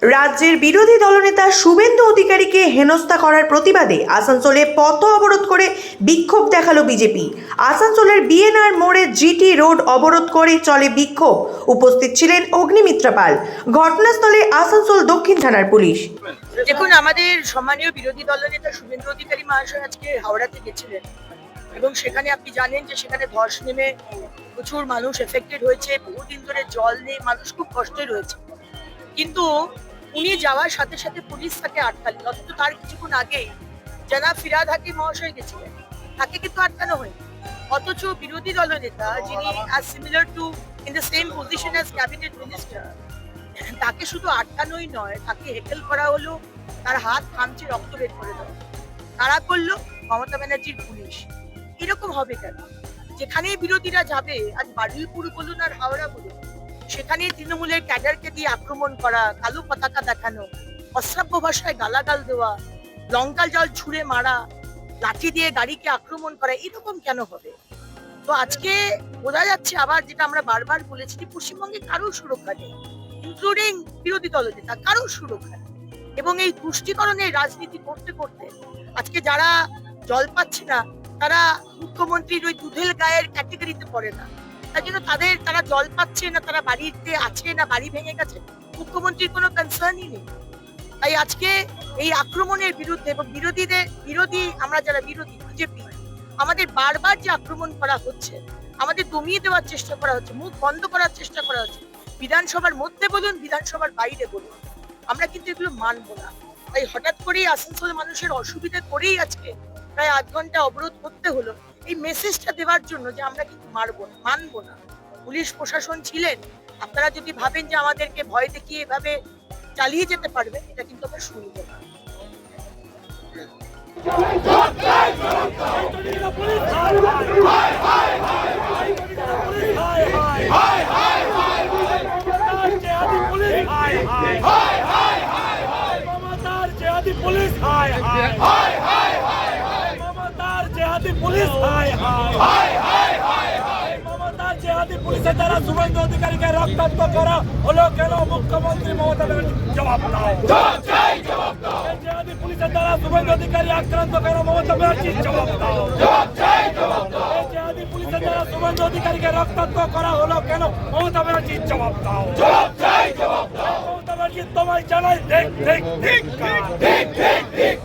রাজ্যের বিরোধী দলনেতা শুভেন্দু অধিকারীকে হেনস্থা করার প্রতিবাদে আসানসোলে পথ অবরোধ করে বিক্ষোভ দেখালো বিজেপি। আসানসোলের বিএনআর মোড়ে জিটি রোড অবরোধ করে চলে বিক্ষোভ। উপস্থিত ছিলেন অগ্নিমিত্রা পাল। ঘটনাস্থলে আসানসোল দক্ষিণ থানার পুলিশ। দেখুন, আমাদের সম্মানীয় বিরোধী দলনেতা শুভেন্দু অধিকারী মহাশয় আজকে হাওড়াতে গেছিলেন এবং সেখানে আপনি জানেন যে সেখানে ধস নেমে প্রচুর মানুষ এফেক্টেড হয়েছে। বহুদিন ধরে জল নেই, মানুষ খুব কষ্টে রয়েছে। কিন্তু উনি যাওয়ার সাথে সাথে পুলিশ তাকে আটকালেন। অথচ তার কিছুক্ষণ আগেই জনাব ফিরহাদ হাকিম মহাশয় গেছিলেন, তাকে কিন্তু আটকানো হয়নি। অথচ বিরোধী দলনেতা, যিনি similar to in the same position as cabinet minister, তাকে শুধু আটকানোই নয়, তাকে হেকেল করা হলো, তার হাত খামচে রক্ত বের করে দেওয়া। কারা করলো? মমতা ব্যানার্জির পুলিশ। এরকম হবে কেন? যেখানেই বিরোধীরা যাবে, আজ বারুইপুর বলুন আর হাওড়া বলুন, সেখানে তৃণমূলের ক্যাডারকে দিয়ে আক্রমণ করা, কালো পতাকা দেখানো, অশ্রাব্য ভাষায় গালাগাল দেওয়া, লঙ্কা জল ছুঁড়ে মারা, লাঠি দিয়ে গাড়িকে আক্রমণ করা, এরকম কেন হবে? তো আজকে বোঝা যাচ্ছে আবার, যেটা আমরা বারবার বলেছি, যে পশ্চিমবঙ্গে কারোর সুরক্ষা নেই, ইনক্লুডিং বিরোধী দলনেতা, কারোর সুরক্ষা নেই। এবং এই তুষ্টিকরণের রাজনীতি করতে করতে আজকে যারা জল পাচ্ছে না, তারা মুখ্যমন্ত্রীর ওই দুধেল গায়ের ক্যাটেগরিতে পড়ে না। তার জন্য তারা জল পাচ্ছে না, তারা বাড়িতে আছে না বাড়ি ভেঙে গেছে, মুখ্যমন্ত্রীর কোনো কনসার্নই নেই। তাই আজকে এই আক্রমণের বিরুদ্ধে এবং বিরোধী আমরা যারা বিরোধী বিজেপি, আমাদের বারবার যে আক্রমণ করা হচ্ছে, আমাদের দমিয়ে দেওয়ার চেষ্টা করা হচ্ছে, মুখ বন্ধ করার চেষ্টা করা হচ্ছে, বিধানসভার মধ্যে বলুন, বিধানসভার বাইরে বলুন, আমরা কিন্তু এগুলো মানবো না। তাই হঠাৎ করেই আসানসোল মানুষের অসুবিধা করেই আজকে প্রায় 8 ঘন্টা অবরোধ করতে হলো, এই মেসেজটা দেওয়ার জন্য যে আমরা কিন্তু মানবো না। পুলিশ প্রশাসন ছিলেন, আপনারা যদি ভাবেন যে আমাদেরকে ভয় দেখিয়ে এভাবে চালিয়ে যেতে পারবে, এটা কিন্তু আমরা শুনবো না। পুলিশের দ্বারা শুভেন্দু অধিকারীকে রক্তাক্ত করা হলো কেন? মুখ্যমন্ত্রী মমতা ব্যানার্জি জবাব দাও। পুলিশের দ্বারা শুভেন্দু অধিকারী আক্রান্ত কেন? মমতা ব্যানার্জি জবাব দাও। পুলিশের দ্বারা শুভেন্দু অধিকারীকে রক্তাক্ত করা হলো কেন? মমতা ব্যানার্জি জবাব দাও। মমতা ব্যানার্জি তোমায় জানাই, ঠিক ঠিক ঠিক ঠিক ঠিক ঠিক